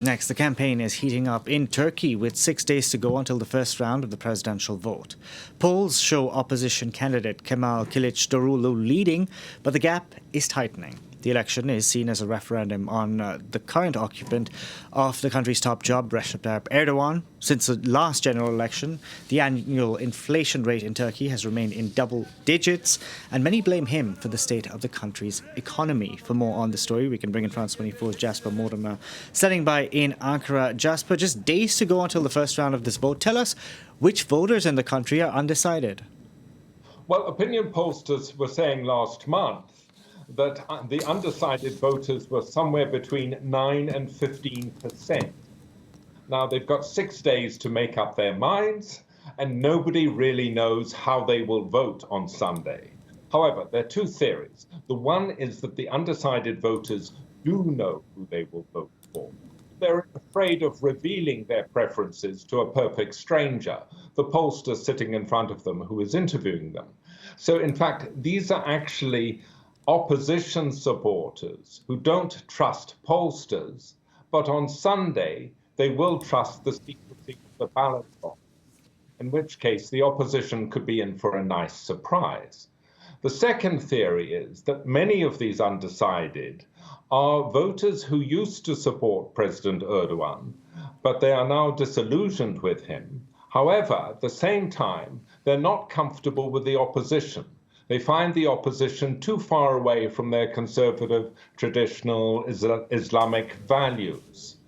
Next, the campaign is heating up in Turkey with 6 days to go until the first round of the presidential vote. Polls show opposition candidate Kemal Kilicdaroglu leading, but the gap is tightening. The election is seen as a referendum on the current occupant of the country's top job, Recep Tayyip Erdogan. Since the last general election, the annual inflation rate in Turkey has remained in double digits, and many blame him for the state of the country's economy. For more on the story, we can bring in France 24's Jasper Mortimer, standing by in Ankara. Jasper, just days to go until the first round of this vote. Tell us which voters in the country are undecided. Well, opinion pollsters were saying last month that the undecided voters were somewhere between 9 and 15%. Now, they've got 6 days to make up their minds, and nobody really knows how they will vote on Sunday. However, there are two theories. The one is that the undecided voters do know who they will vote for. They're afraid of revealing their preferences to a perfect stranger, the pollster sitting in front of them who is interviewing them. So, in fact, these are actually opposition supporters who don't trust pollsters, but on Sunday they will trust the secrecy of the ballot box, in which case the opposition could be in for a nice surprise. The second theory is that many of these undecided are voters who used to support President Erdogan, but they are now disillusioned with him. However, at the same time, they're not comfortable with the opposition. They find the opposition too far away from their conservative, traditional Islamic values.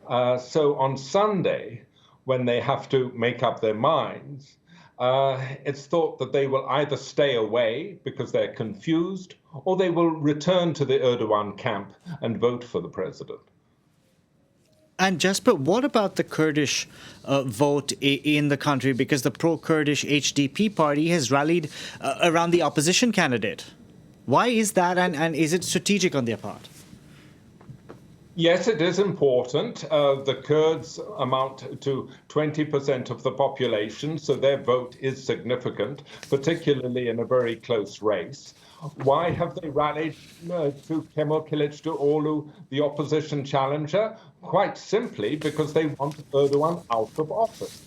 So on Sunday, when they have to make up their minds, it's thought that they will either stay away because they're confused, or they will return to the Erdogan camp and vote for the president. And Jasper, what about the Kurdish vote in the country? Because the pro-Kurdish HDP party has rallied around the opposition candidate. Why is that, and is it strategic on their part? Yes, it is important. The Kurds amount to 20% of the population, so their vote is significant, particularly in a very close race. Why have they rallied to Kemal Kilicdaroglu, the opposition challenger? Quite simply because they want Erdogan out of office.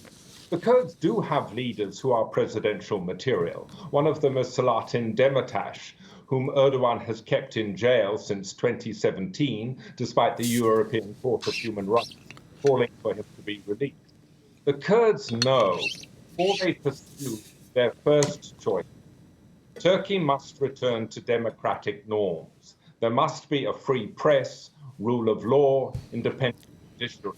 The Kurds do have leaders who are presidential material. One of them is Selahattin Demirtas, whom Erdogan has kept in jail since 2017, despite the European Court of Human Rights calling for him to be released. The Kurds know, before they pursue their first choice, Turkey must return to democratic norms. There must be a free press, rule of law, independent judiciary.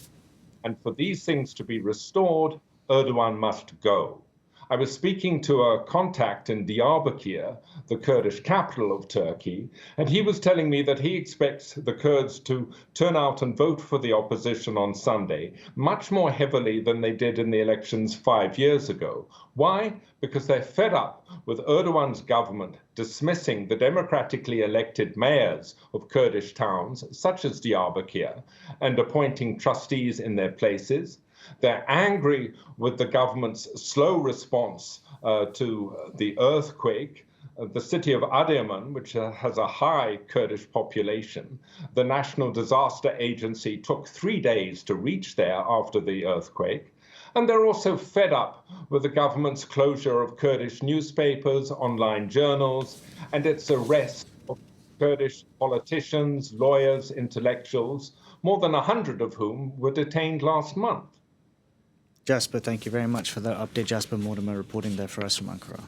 And for these things to be restored, Erdogan must go. I was speaking to a contact in Diyarbakir, the Kurdish capital of Turkey, and he was telling me that he expects the Kurds to turn out and vote for the opposition on Sunday much more heavily than they did in the elections 5 years ago. Why? Because they're fed up with Erdogan's government dismissing the democratically elected mayors of Kurdish towns, such as Diyarbakir, and appointing trustees in their places. They're angry with the government's slow response to the earthquake. The city of Adıyaman, which has a high Kurdish population, the National Disaster Agency took 3 days to reach there after the earthquake. And they're also fed up with the government's closure of Kurdish newspapers, online journals, and its arrest of Kurdish politicians, lawyers, intellectuals, more than 100 of whom were detained last month. Jasper, thank you very much for that update. Jasper Mortimer reporting there for us from Ankara.